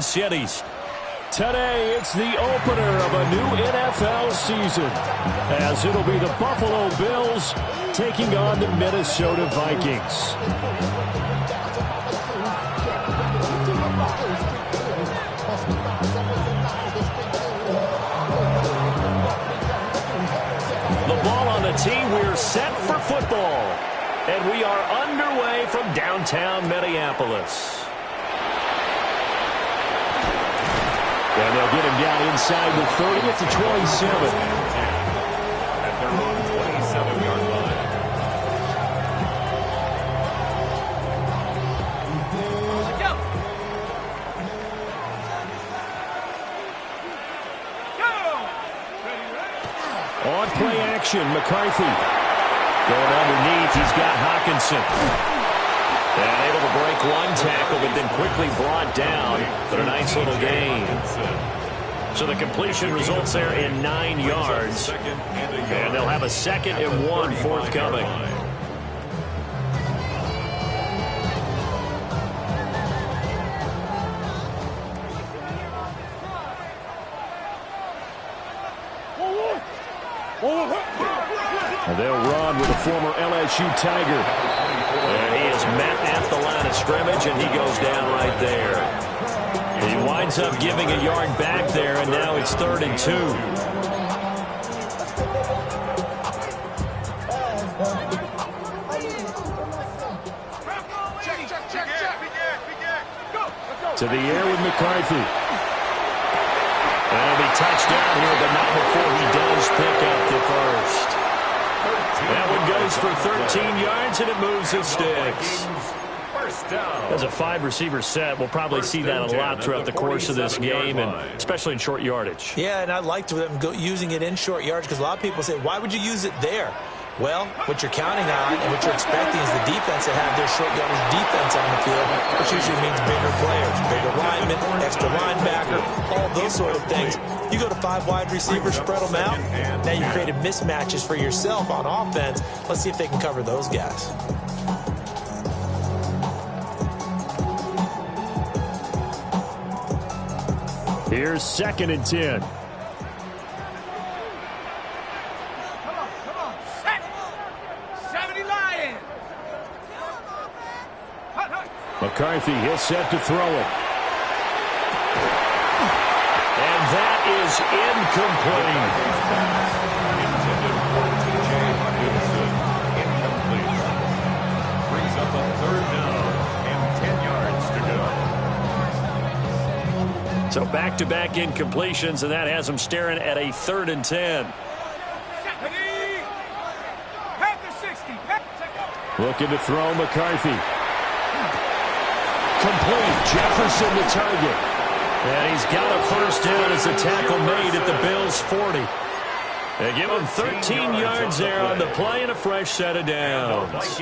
Cities. Today, it's the opener of a new NFL season, as it'll be the Buffalo Bills taking on the Minnesota Vikings. The ball on the tee, we're set for football. And we are underway from downtown Minneapolis. And they'll get him down inside the 30 at the 27. At their own 27-yard line. On play action, McCarthy. Going underneath, he's got Hockenson. And able to break one tackle, but then quickly brought down for a nice little gain. So the completion results there in 9 yards. And they'll have a 2nd and 1 forthcoming. And they'll run with the former LSU Tiger. And he is met at the line of scrimmage, and he goes down right there. He winds up giving a yard back there, and now it's 3rd and 2. To the air with McCarthy. And it'll be touchdown here, but not before he does pick up the first. That one goes for 13 yards, and it moves the sticks. As a 5-receiver set, we'll probably see that a lot throughout the course of this game, and especially in short yardage. Yeah, and I liked them using it in short yardage because a lot of people say, why would you use it there? Well, what you're counting on and what you're expecting is the defense to have their short yardage defense on the field, which usually means bigger players, bigger linemen, extra linebacker, all those sort of things. You go to 5 wide receivers, spread them out. Now you created mismatches for yourself on offense. Let's see if they can cover those guys. Here's 2nd and 10. McCarthy, he'll set to throw it. And that is incomplete. Intended for T.J. Hockenson. Incomplete. Brings up a 3rd down and 10 yards to go. So back-to-back incompletions, and that has them staring at a 3rd and 10. Looking to throw McCarthy. Complete. Jefferson the target. And he's got a first down as the tackle made at the Bills' 40. They give him 13 yards there on the play and a fresh set of downs.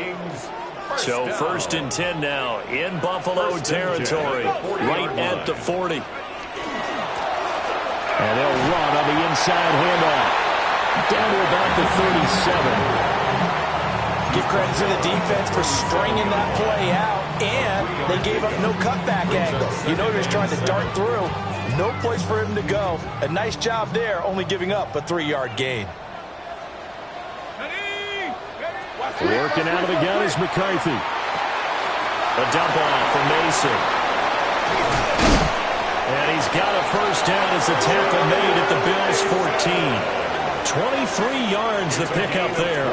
So 1st and 10 now in Buffalo territory, right at the 40. And they'll run on the inside handoff. Down to about the 37. Give credit to the defense for stringing that play out, and they gave up no cutback angle. You know he was trying to dart through. No place for him to go. A nice job there, only giving up a 3-yard gain. Working out of the gun is McCarthy. A dump off for Mason. And he's got a first down as the tackle made at the Bills' 14. 23 yards the pickup there.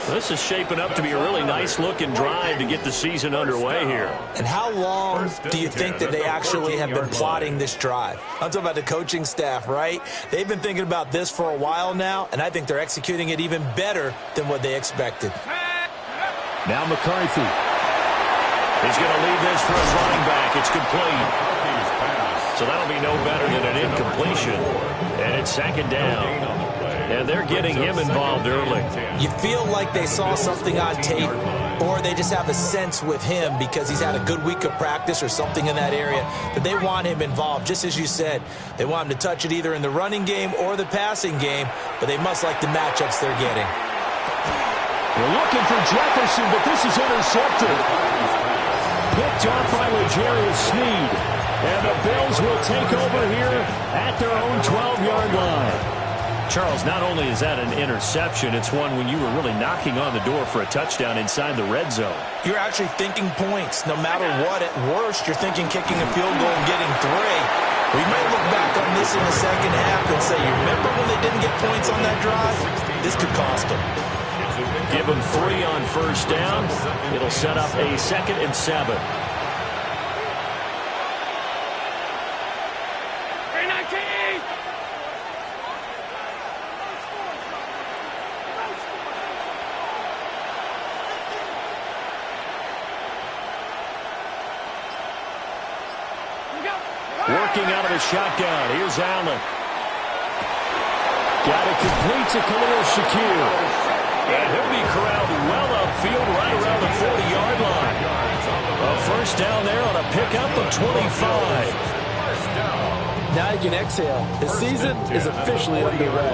This is shaping up to be a really nice-looking drive to get the season underway here. And how long do you think that they actually have been plotting this drive? I'm talking about the coaching staff, right? They've been thinking about this for a while now, and I think they're executing it even better than what they expected. Now McCarthy. He's going to leave this for his running back. It's complete. So that'll be no better than an incompletion. And it's 2nd down. And they're getting him involved early. You feel like they saw something on tape, or they just have a sense with him because he's had a good week of practice or something in that area that they want him involved. Just as you said, they want him to touch it either in the running game or the passing game, but they must like the matchups they're getting. They're looking for Jefferson, but this is intercepted. Picked off by L'Jarius Sneed. And the Bills will take over here at their own 12-yard line. Charles, not only is that an interception, it's one when you were really knocking on the door for a touchdown inside the red zone. You're actually thinking points. No matter what, at worst, you're thinking kicking a field goal and getting 3. We might look back on this in the second half and say, you remember when they didn't get points on that drive? This could cost them. Give them 3 on first down. It'll set up a 2nd and 7. Working out of the shotgun. Here's Allen. Got it complete to Khalil Shakir. And he'll be corralled well upfield right around the 40-yard line. A first down there on a pickup of 25. Now you can exhale. The season is officially underway.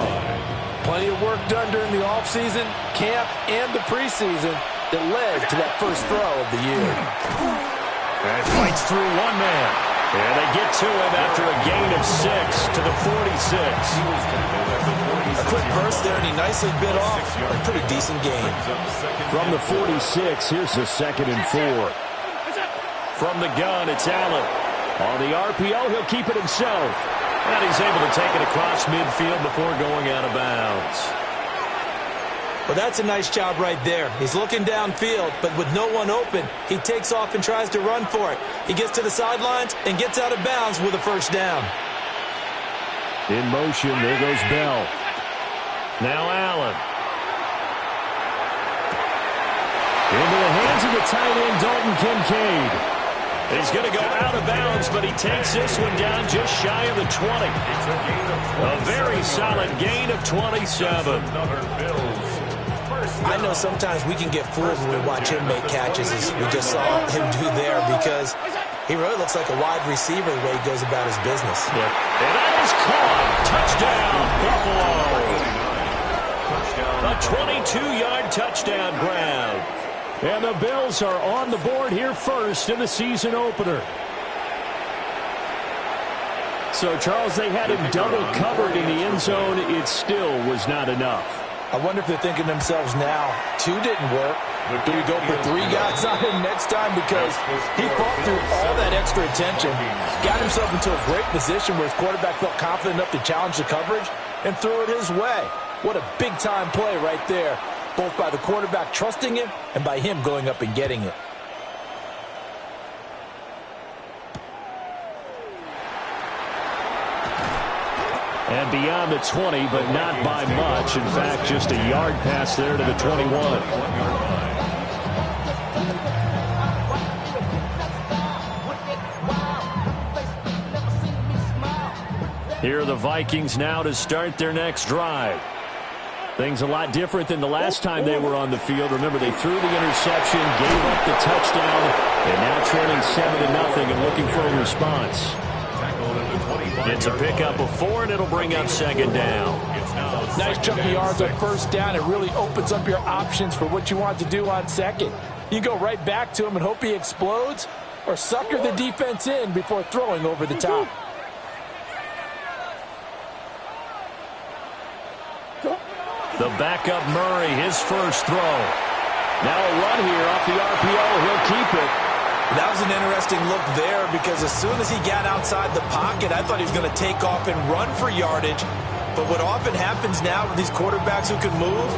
Plenty of work done during the offseason, camp, and the preseason that led to that first throw of the year. And fights through one man. And they get to him after a gain of 6 to the 46. A quick burst there, and he nicely bit off a pretty decent gain. From the 46, here's the 2nd and 4. From the gun, it's Allen. On the RPO, he'll keep it himself. And he's able to take it across midfield before going out of bounds. Well, that's a nice job right there. He's looking downfield, but with no one open, he takes off and tries to run for it. He gets to the sidelines and gets out of bounds with a first down. In motion, there goes Bell. Now Allen. Into the hands of the tight end, Dalton Kincaid. He's going to go out of bounds, but he takes this one down just shy of the 20. A very solid gain of 27. I know sometimes we can get fooled when we watch him make catches, as we just saw him do there, because he really looks like a wide receiver the way he goes about his business. Yep. And that is caught. Touchdown, Buffalo. A 22-yard touchdown grab. And the Bills are on the board here first in the season opener. So, Charles, they had him double covered in the end zone. It still was not enough. I wonder if they're thinking to themselves now, 2 didn't work. Do we go for 3 guys on him next time? Because he fought through all that extra attention, got himself into a great position where his quarterback felt confident enough to challenge the coverage and threw it his way. What a big-time play right there, both by the quarterback trusting him and by him going up and getting it. And beyond the 20, but not by much. In fact, just a yard pass there to the 21. Here are the Vikings now to start their next drive. Things a lot different than the last time they were on the field. Remember, they threw the interception, gave up the touchdown, and now trailing 7-0 and looking for a response. It's a pickup of 4, and it'll bring up 2nd down. Nice chunk of yards on first down. It really opens up your options for what you want to do on 2nd. You go right back to him and hope he explodes, or sucker the defense in before throwing over the top. The backup Murray, his first throw. Now a run here off the RPO. He'll keep it. That was an interesting look there, because as soon as he got outside the pocket, I thought he was going to take off and run for yardage. But what often happens now with these quarterbacks who can move,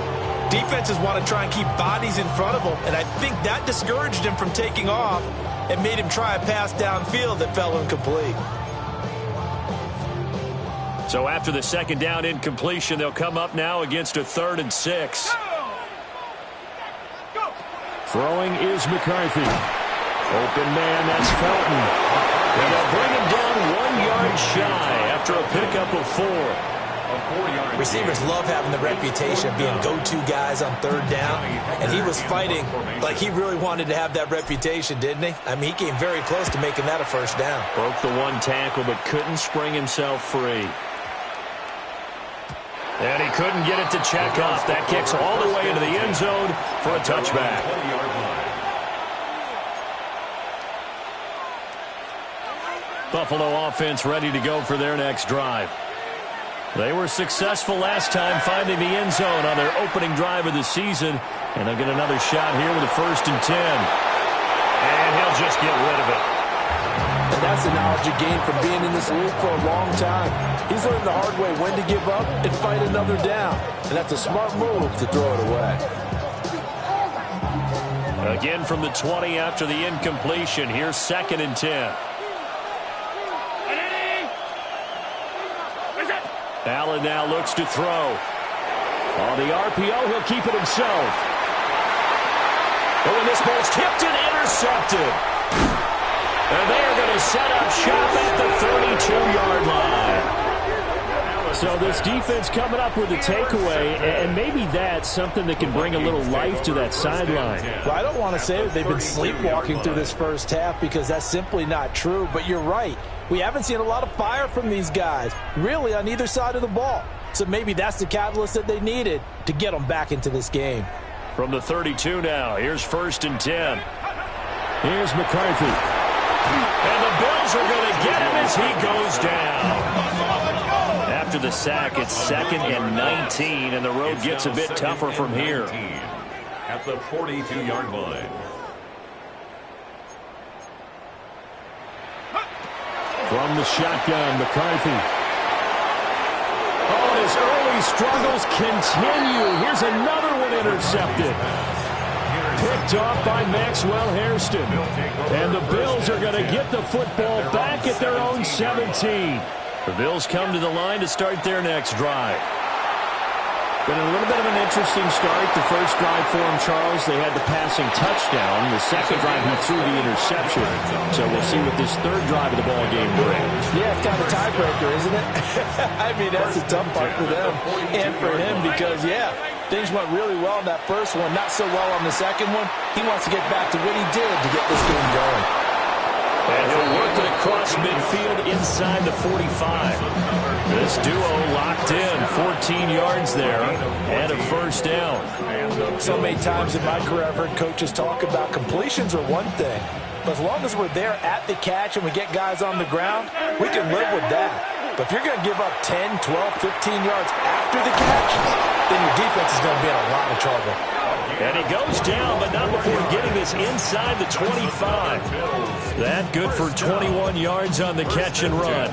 defenses want to try and keep bodies in front of them, and I think that discouraged him from taking off and made him try a pass downfield that fell incomplete. So after the 2nd down incompletion, they'll come up now against a 3rd and 6. Throwing is McCarthy. Open man, that's Felton. And they'll bring him down 1 yard shy after a pickup of 4. Receivers love having the reputation of being go-to guys on 3rd down, and he was fighting like he really wanted to have that reputation, didn't he? I mean, he came very close to making that a first down. Broke the 1 tackle, but couldn't spring himself free. And he couldn't get it to check off. That kicks all the way into the end zone for a touchback. Buffalo offense ready to go for their next drive. They were successful last time finding the end zone on their opening drive of the season, and they'll get another shot here with a 1st and 10. And he'll just get rid of it. And that's the knowledge you gain from being in this league for a long time. He's learned the hard way when to give up and fight another down. And that's a smart move to throw it away. Again from the 20 after the incompletion. Here's 2nd and 10. Allen now looks to throw. On the RPO, he'll keep it himself. But when this ball's tipped and intercepted. And they're going to set up shop at the 32-yard line. So this defense coming up with a takeaway, and maybe that's something that can bring a little life to that sideline. Well, I don't want to say that they've been sleepwalking through this first half because that's simply not true, but you're right. We haven't seen a lot of fire from these guys, really, on either side of the ball. So maybe that's the catalyst that they needed to get them back into this game. From the 32 now, here's 1st and 10. Here's McCarthy. And the Bills are going to get him as he goes down. After the sack, it's 2nd and 19, and the road gets a bit tougher from here. At the 42-yard line. From the shotgun, McCarthy. Oh, his early struggles continue. Here's another one intercepted. Picked off by Maxwell Hairston. And the Bills are going to get the football back at their own 17. The Bills come to the line to start their next drive. Been a little bit of an interesting start. The first drive for him, Charles, they had the passing touchdown. The second drive, he threw the interception. So we'll see what this third drive of the ball game brings. Yeah, it's kind of a tiebreaker, isn't it? I mean, that's a tough part for them and for him because, yeah, things went really well in that first one, not so well on the second one. He wants to get back to what he did to get this game going. And he'll work it across midfield inside the 45. This duo locked in, 14 yards there, and a 1st down. So many times in my career I've heard coaches talk about completions are one thing, but as long as we're there at the catch and we get guys on the ground, we can live with that. But if you're going to give up 10, 12, 15 yards after the catch, then your defense is going to be in a lot of trouble. And he goes down, but not before getting this inside the 25. That good for 21 yards on the catch and run.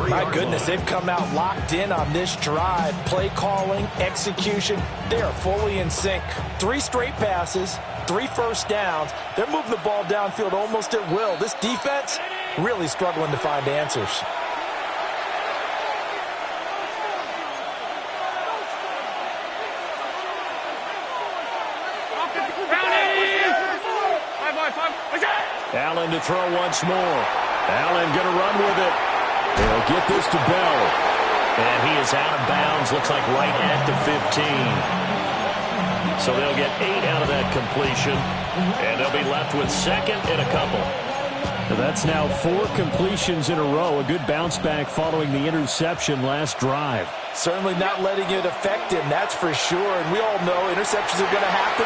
My goodness, they've come out locked in on this drive. Play calling, execution, they are fully in sync. 3 straight passes, 3 first downs. They're moving the ball downfield almost at will. This defense really struggling to find answers. Allen to throw once more. Allen going to run with it. They'll get this to Bell. And he is out of bounds, looks like right at the 15. So they'll get 8 out of that completion. And they'll be left with 2nd and a couple. That's now 4 completions in a row. A good bounce back following the interception last drive. Certainly not letting it affect him, that's for sure. And we all know interceptions are going to happen.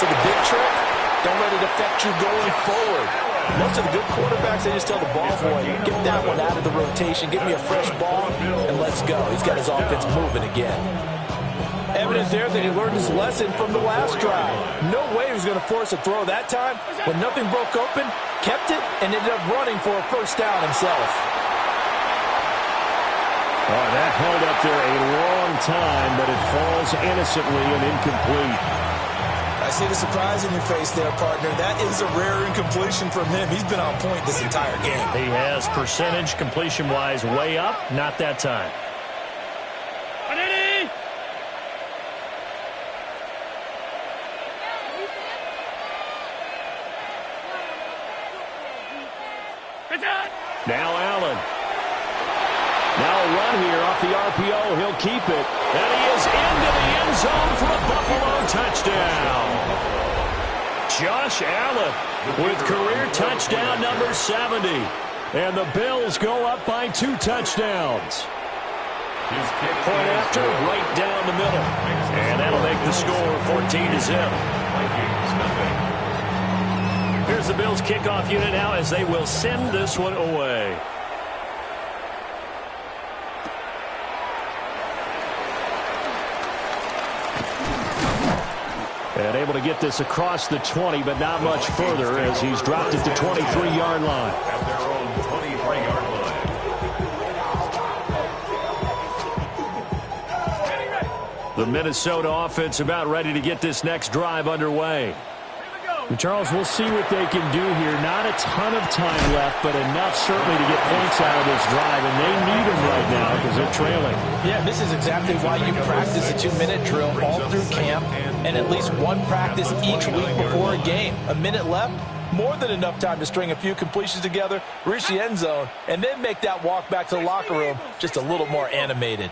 So the big trick, don't let it affect you going forward. Most of the good quarterbacks, they just tell the ball boy, get that one out of the rotation, give me a fresh ball, and let's go. He's got his offense moving again. Evident there that he learned his lesson from the last drive. No way he was going to force a throw that time. When nothing broke open, kept it, and ended up running for a 1st down himself. Oh, that held up there a long time, but it falls innocently and incomplete. I see the surprise in your face there, partner. That is a rare incompletion from him. He's been on point this entire game. He has percentage completion-wise way up, not that time. Now Allen. Now a run here off the RPO. He'll keep it. And he is into the end zone for a Buffalo touchdown. Josh Allen with career touchdown number 70. And the Bills go up by 2 touchdowns. Point after, right down the middle. And that'll make the score 14-0. Here's the Bills kickoff unit now as they will send this one away. And able to get this across the 20, but not much further as he's dropped it to 23-yard line. At their own 23-yard line. The Minnesota offense about ready to get this next drive underway. And Charles, we'll see what they can do here. Not a ton of time left, but enough certainly to get points out of this drive, and they need them right now because they're trailing. Yeah, this is exactly why you practice a 2-minute drill all through camp and at least one practice each week before a game. A minute left, more than enough time to string a few completions together, reach the end zone, and then make that walk back to the locker room just a little more animated.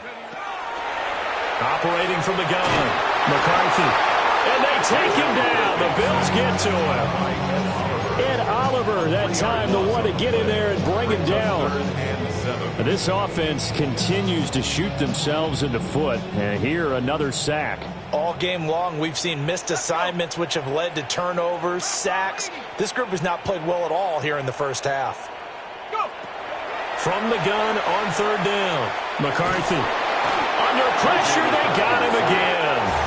Operating from the gun, McCarthy. And they take him down. The Bills get to him. Ed Oliver, that time, the one to get in there and bring him down. This offense continues to shoot themselves in the foot. And here, another sack. All game long, we've seen missed assignments, which have led to turnovers, sacks. This group has not played well at all here in the first half. From the gun on third down, McCarthy. Under pressure, they got him again.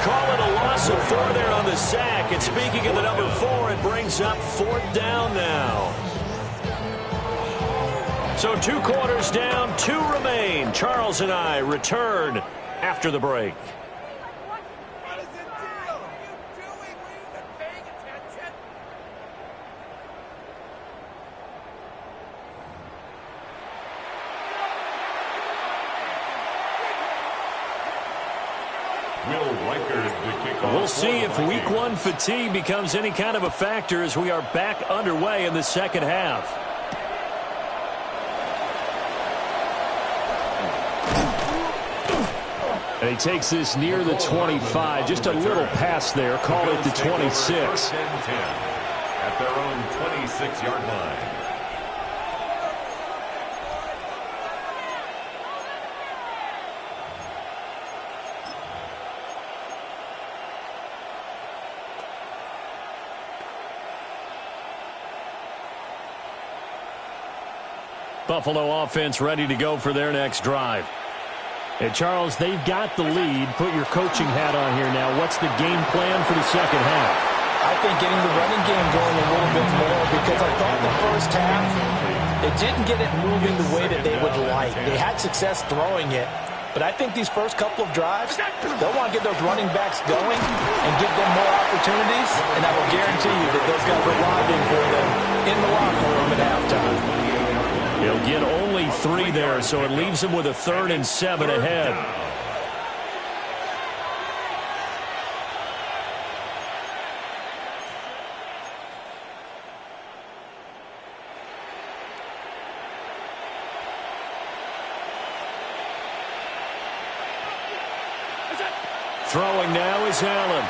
Call it a loss of 4 there on the sack. And speaking of the number 4, it brings up 4th down now. So 2 quarters down, 2 remain. Charles and I return after the break. What is the deal? What are you doing? Were you even paying attention? Will Reichard to kick off. We'll see if week 1 fatigue becomes any kind of a factor as we are back underway in the second half. And he takes this near the 25. Just a little pass there. Call it the 26. At their own 26-yard line. Buffalo offense ready to go for their next drive. And Charles, they've got the lead. Put your coaching hat on here now. What's the game plan for the second half? I think getting the running game going a little bit more because I thought the first half, it didn't get it moving the way that they would like. They had success throwing it, but I think these first couple of drives, they'll want to get those running backs going and give them more opportunities, and I will guarantee you that those guys are lobbying for them in the locker room at halftime. He'll get only 3 there, so it leaves him with a 3rd and 7 ahead. Throwing now is Allen.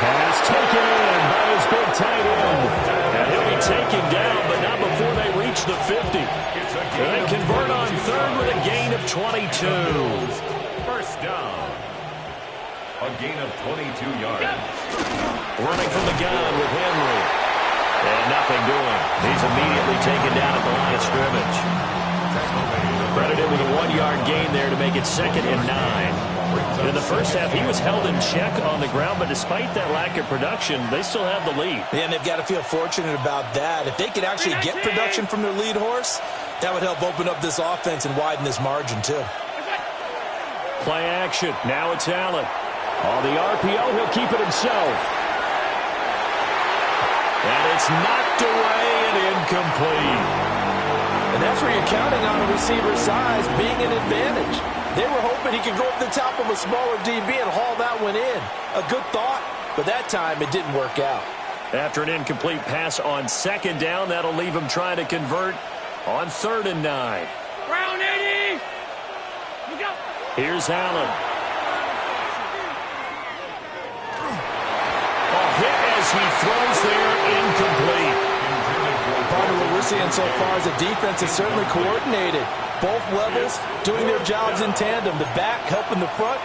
Pass taken in by his big tight end. And he'll be taken down, but not before they reach the 50. And they convert on 3rd with a gain of 22. First down. A gain of 22 yards. Running from the gun with Henry. And nothing doing. He's immediately taken down at the line of scrimmage. Credited with a 1-yard gain there to make it 2nd and 9. In the first half, he was held in check on the ground, but despite that lack of production, they still have the lead. Yeah, and they've got to feel fortunate about that. If they could actually get production from their lead horse, that would help open up this offense and widen this margin, too. Play action. Now it's Allen. On the RPO, he'll keep it himself. And it's knocked away and incomplete. And that's where you're counting on a receiver's size being an advantage. They were hoping he could go up the top of a smaller DB and haul that one in. A good thought, but that time it didn't work out. After an incomplete pass on 2nd down, that'll leave him trying to convert on 3rd and 9. Brown 80! Look out! Here's Allen. A hit as he throws there, incomplete. Part of what we're seeing so far is the defense is certainly coordinated. Both levels doing their jobs in tandem. The back helping the front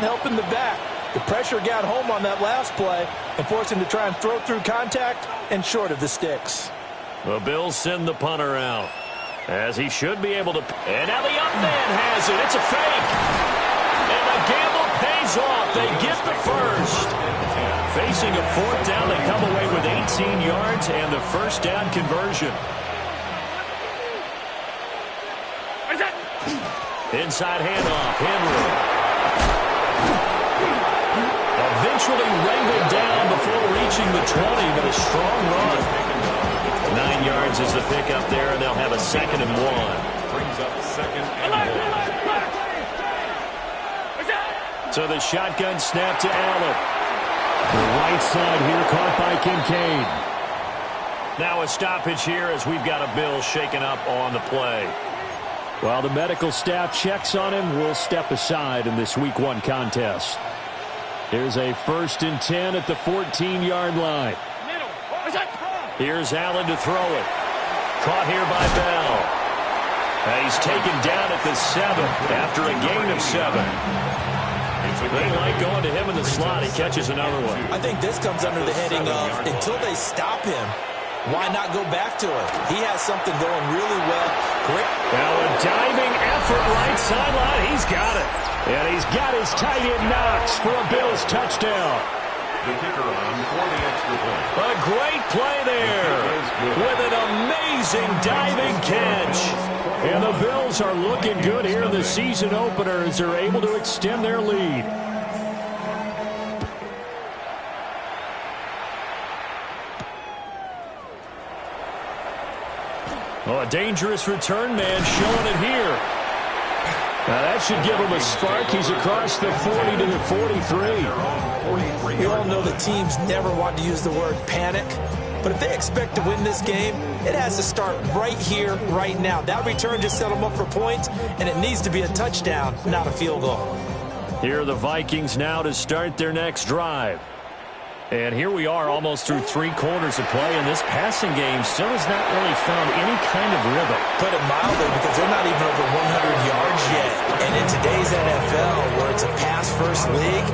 helping the back. The pressure got home on that last play and forced him to try and throw through contact and short of the sticks. The Bills send the punter out. As he should be able to. And now the up man has it. It's a fake. And the gamble pays off. They get the first. Facing a fourth down, they come away with 18 yards and the first down conversion. Inside handoff, Henry. Eventually wrangled down before reaching the 20, but a strong run. 9 yards is the pickup there, and they'll have a 2nd and 1. Brings up 2nd and 1. So the shotgun snap to Allen. The right side here caught by Kincaid. Now a stoppage here as we've got a Bill shaken up on the play. While the medical staff checks on him, we'll step aside in this Week 1 contest. Here's a 1st and 10 at the 14-yard line. Here's Allen to throw it. Caught here by Bell. He's taken down at the 7 after a gain of 7. They like going to him in the slot. He catches another one. I think this comes under the heading of until they stop him, why not go back to it? He has something going really well. Great. Now a diving effort right sideline. He's got it. And he's got his tight end Knox for a Bills touchdown. The kicker on for the extra point. A great play there with an amazing diving catch. And the Bills are looking good here in the season opener as they're able to extend their lead. Oh, a dangerous return man showing it here. Now that should give him a spark. He's across the 40 to the 43. We all know the teams never want to use the word panic, but if they expect to win this game, it has to start right here, right now. That return just set them up for points, and it needs to be a touchdown, not a field goal. Here are the Vikings now to start their next drive. And here we are almost through 3 quarters of play, and this passing game still has not really found any kind of rhythm. Put it mildly, because they're not even over 100 yards yet. And in today's NFL, where it's a pass-first league,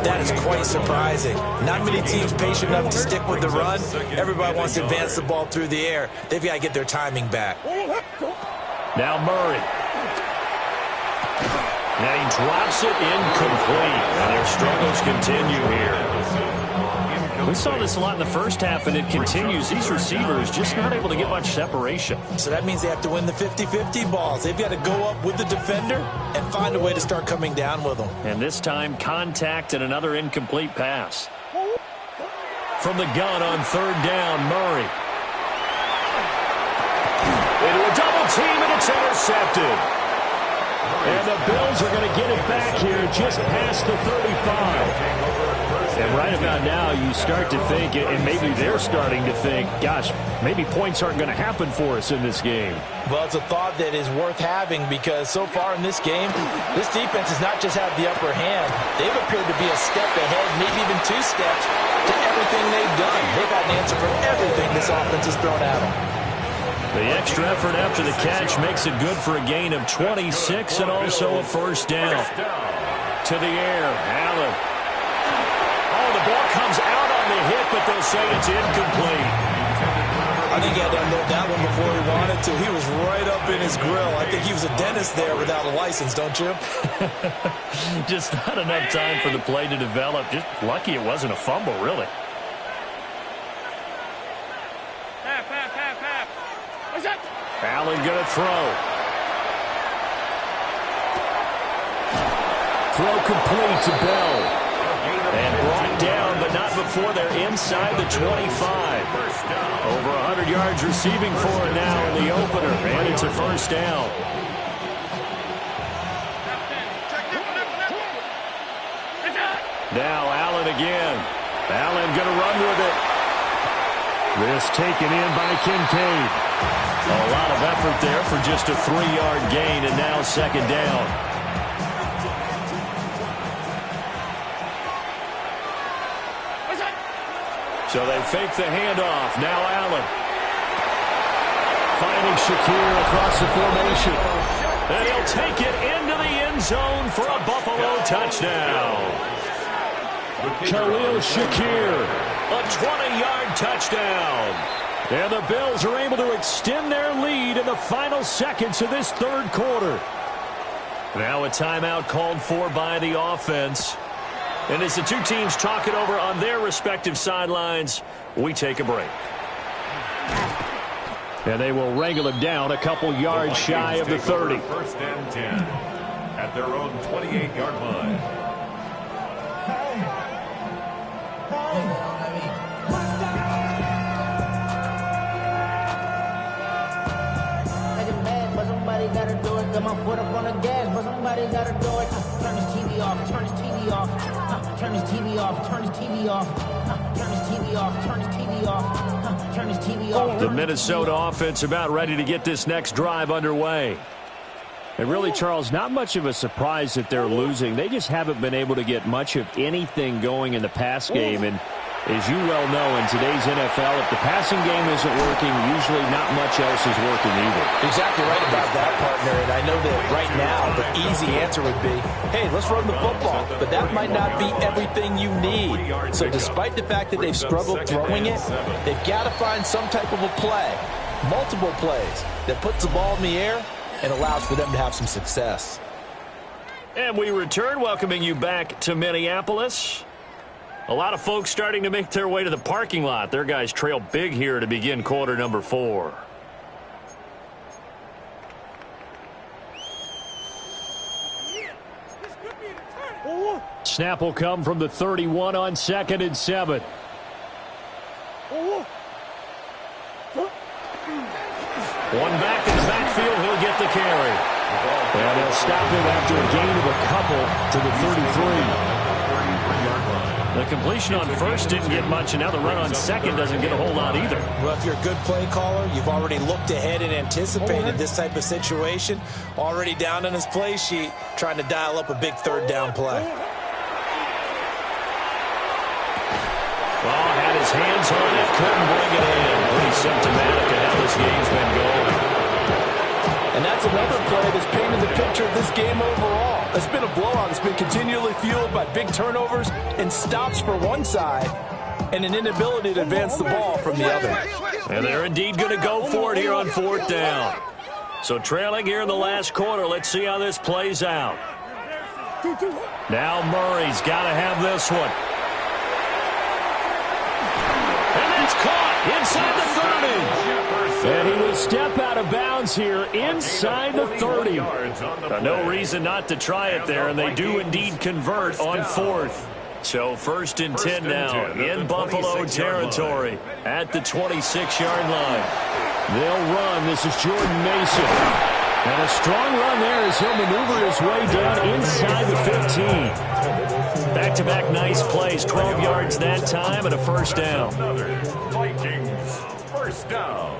that is quite surprising. Not many teams patient enough to stick with the run. Everybody wants to advance the ball through the air. They've got to get their timing back. Now Murray. Now he drops it incomplete. And their struggles continue here. We saw this a lot in the first half, and it continues. These receivers just not able to get much separation. So that means they have to win the 50-50 balls. They've got to go up with the defender and find a way to start coming down with them. And this time, contact and another incomplete pass. From the gun on 3rd down, Murray. Into a double team, and it's intercepted. And the Bills are going to get it back here just past the 35. And right about now, you start to think, and maybe they're starting to think, gosh, maybe points aren't going to happen for us in this game. Well, it's a thought that is worth having because so far in this game, this defense has not just had the upper hand. They've appeared to be a step ahead, maybe even 2 steps to everything they've done. They've had an answer for everything this offense has thrown at them. The extra effort after the catch makes it good for a gain of 26 and also a 1st down. To the air, Allen. Oh, the ball comes out on the hit, but they'll say it's incomplete. I think he had to unload that one before he wanted to. He was right up in his grill. I think he was a dentist there without a license, don't you? Just not enough time for the play to develop. Just lucky it wasn't a fumble, really. Allen going to throw. Throw complete to Bell. And brought down, but not before they're inside the 25. Over 100 yards receiving for it now in the opener, and it's a 1st down. Now Allen again. Allen going to run with it. This taken in by Kincaid. A lot of effort there for just a 3-yard gain, and now 2nd down. So they fake the handoff. Now Allen. Finding Shakir across the formation. And he'll take it into the end zone for a Buffalo touchdown. Khalil Shakir. A 20-yard touchdown. And the Bills are able to extend their lead in the final seconds of this third quarter. Now a timeout called for by the offense. And as the two teams talk it over on their respective sidelines, we take a break. And they will wrangle him down a couple yards shy of the 30. First and 10 at their own 28-yard line. But somebody gotta do it. Got my foot up on the gas, but somebody gotta do it. Turn this TV off, turn this TV off. Turn this TV off, turn this TV off. Turn this TV off, turn this TV off. Turn this TV off. The Minnesota offense about ready to get this next drive underway. And really, Charles, not much of a surprise that they're losing. They just haven't been able to get much of anything going in the pass game. And as you well know, in today's NFL, if the passing game isn't working, usually not much else is working either. Exactly right about that, partner. And I know that right now the easy answer would be, hey, let's run the football. But that might not be everything you need. So despite the fact that they've struggled throwing it, they've got to find some type of a play, multiple plays, that puts the ball in the air and allows for them to have some success. And we return, welcoming you back to Minneapolis. A lot of folks starting to make their way to the parking lot. Their guys trail big here to begin quarter number 4. Snap will come from the 31 on 2nd and 7. One back in the backfield, he'll get the carry. And they'll stop him after a gain of a couple to the 33. The completion on first didn't get much, and now the run on second doesn't get a whole lot either. Well, if you're a good play caller, you've already looked ahead and anticipated this type of situation. Already down on his play sheet, trying to dial up a big third down play. Well, had his hands on it, couldn't bring it in. Pretty symptomatic of how this game's been going. And that's another play that's painted the picture of this game overall. It's been a blowout. It's been continually fueled by big turnovers and stops for one side and an inability to advance the ball from the other. And they're indeed going to go for it here on 4th down. So trailing here in the last quarter, let's see how this plays out. Now Murray's got to have this one. And that's caught inside the 30. And he will step out of bounds here inside the 30. No reason not to try it there, and they do indeed convert on 4th. So 1st and 10 now in Buffalo territory at the 26-yard line. They'll run. This is Jordan Mason. And a strong run there as he'll maneuver his way down inside the 15. Back-to-back nice plays, 12 yards that time and a first down. Vikings, first down.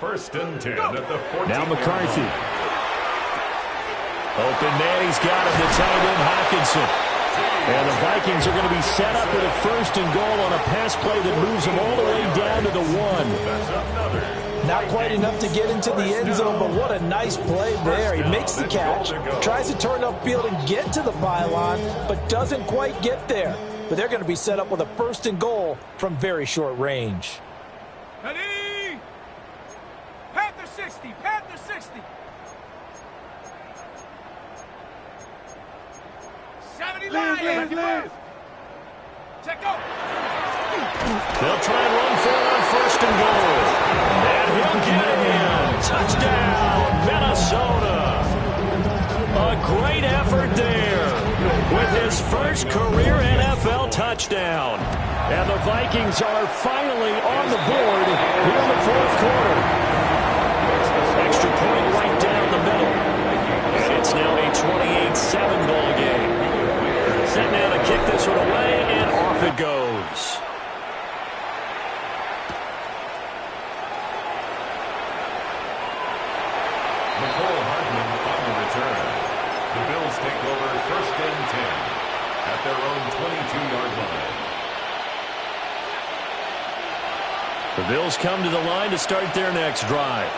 1st and 10 at the 14. Now McCarthy. Open man, he's got him, the tight end Hockenson. And the Vikings are going to be set up with a 1st and goal on a pass play that moves them all the way down to the 1. Not quite enough to get into the end zone, but what a nice play there. He makes the catch, tries to turn upfield and get to the pylon, but doesn't quite get there. But they're going to be set up with a 1st and goal from very short range. Ready? Panther 60, Panther 60. 70 Lions. Check go. They'll try and run for it on 1st and goal. And he'll get it in. Touchdown, Minnesota. A great effort there with his first career NFL touchdown. And the Vikings are finally on the board here in the 4th quarter. Extra point right down the middle. And it's now a 28-7 ball game. Set now to kick this one away, and off it goes. Nicole Hardman on the return. The Bills take over 1st and 10 at their own 22-yard line. The Bills come to the line to start their next drive.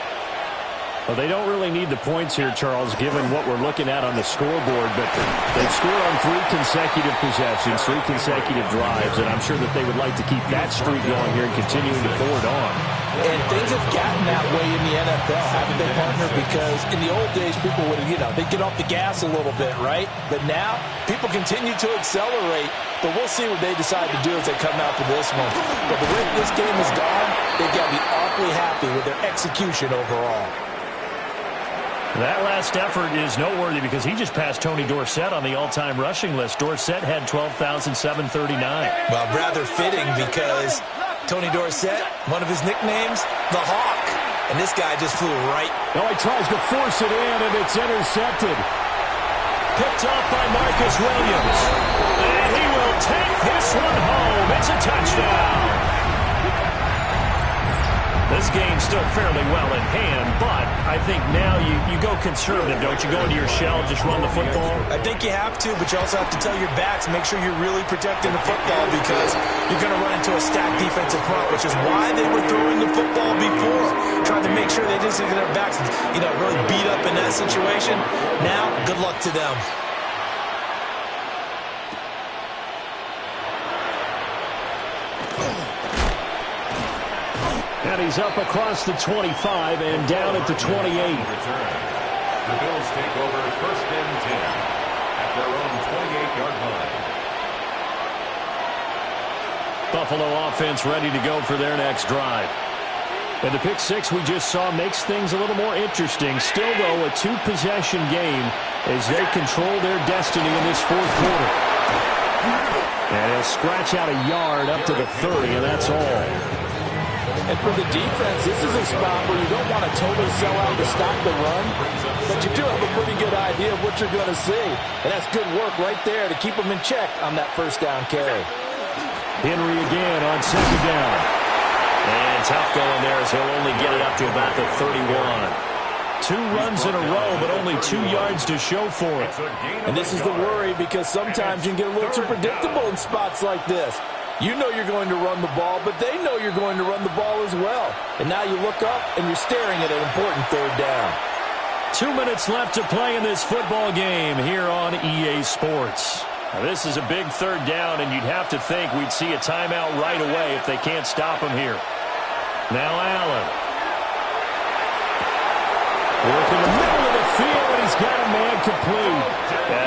Well, they don't really need the points here, Charles, given what we're looking at on the scoreboard, but they've scored on 3 consecutive possessions, 3 consecutive drives, and I'm sure that they would like to keep that streak going here and continuing to pour it on. And things have gotten that way in the NFL, haven't they, partner? Because in the old days, people would, they'd get off the gas a little bit, right? But now, people continue to accelerate. But we'll see what they decide to do as they come out to this one. But the way this game has gone, they've got to be awfully happy with their execution overall. That last effort is noteworthy because he just passed Tony Dorsett on the all-time rushing list. Dorsett had 12,739. Well, rather fitting because Tony Dorsett, one of his nicknames, the Hawk. And this guy just flew right. Oh, he tries to force it in, and it's intercepted. Picked off by Marcus Williams. And he will take this one home. It's a touchdown. This game's still fairly well in hand, but I think now you go conservative, don't you? Go into your shell and just run the football? I think you have to, but you also have to tell your backs, make sure you're really protecting the football because you're going to run into a stacked defensive front, which is why they were throwing the football before, trying to make sure they didn't get their backs, really beat up in that situation. Now, good luck to them. And he's up across the 25 and down at the 28. The Bills take over first and 10 at their own 28-yard line. Buffalo offense ready to go for their next drive. And the pick six we just saw makes things a little more interesting. Still, though, a two-possession game as they control their destiny in this fourth quarter. And he'll scratch out a yard up to the 30, and that's all. And for the defense, this is a spot where you don't want to totally sell out to stop the run, but you do have a pretty good idea of what you're going to see. And that's good work right there to keep them in check on that first down carry. Henry again on second down. And tough going there as he'll only get it up to about the 31. 2 runs in a row, but only 2 yards to show for it. And this is the worry because sometimes you can get a little too predictable in spots like this. You know you're going to run the ball, but they know you're going to run the ball as well. And now you look up and you're staring at an important third down. 2 minutes left to play in this football game here on EA Sports. Now, this is a big third down, and you'd have to think we'd see a timeout right away if they can't stop him here. Now Allen. Working the middle of the field, and he's got a man complete.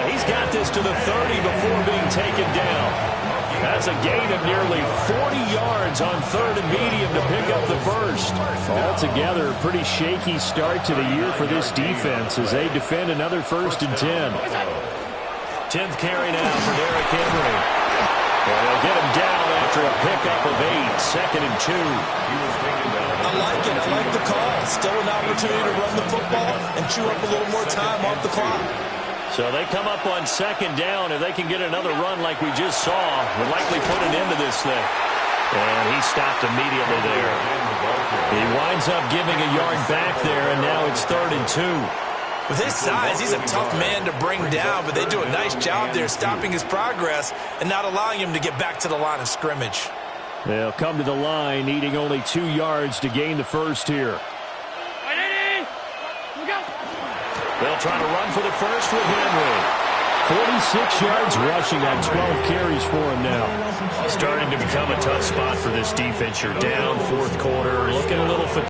He's got this to the 30 before being taken down. That's a gain of nearly 40 yards on third and medium to pick up the first. Altogether, a pretty shaky start to the year for this defense as they defend another 1st and 10. 10th carry now for Derrick Henry. And they'll get him down after a pickup of 8, 2nd and 2. I like it. I like the call. Still an opportunity to run the football and chew up a little more time off the clock. So they come up on 2nd down. If they can get another run like we just saw, would likely put an end to this thing. And he stopped immediately there. He winds up giving a yard back there, and now it's 3rd and 2. With his size, he's a tough man to bring down, but they do a nice job there stopping his progress and not allowing him to get back to the line of scrimmage. They'll come to the line, needing only 2 yards to gain the first here. They'll try to run for the first with Henry. 46 yards rushing on 12 carries for him now. Starting to become a tough spot for this defense. You're down 4th quarter, looking a little fatigued.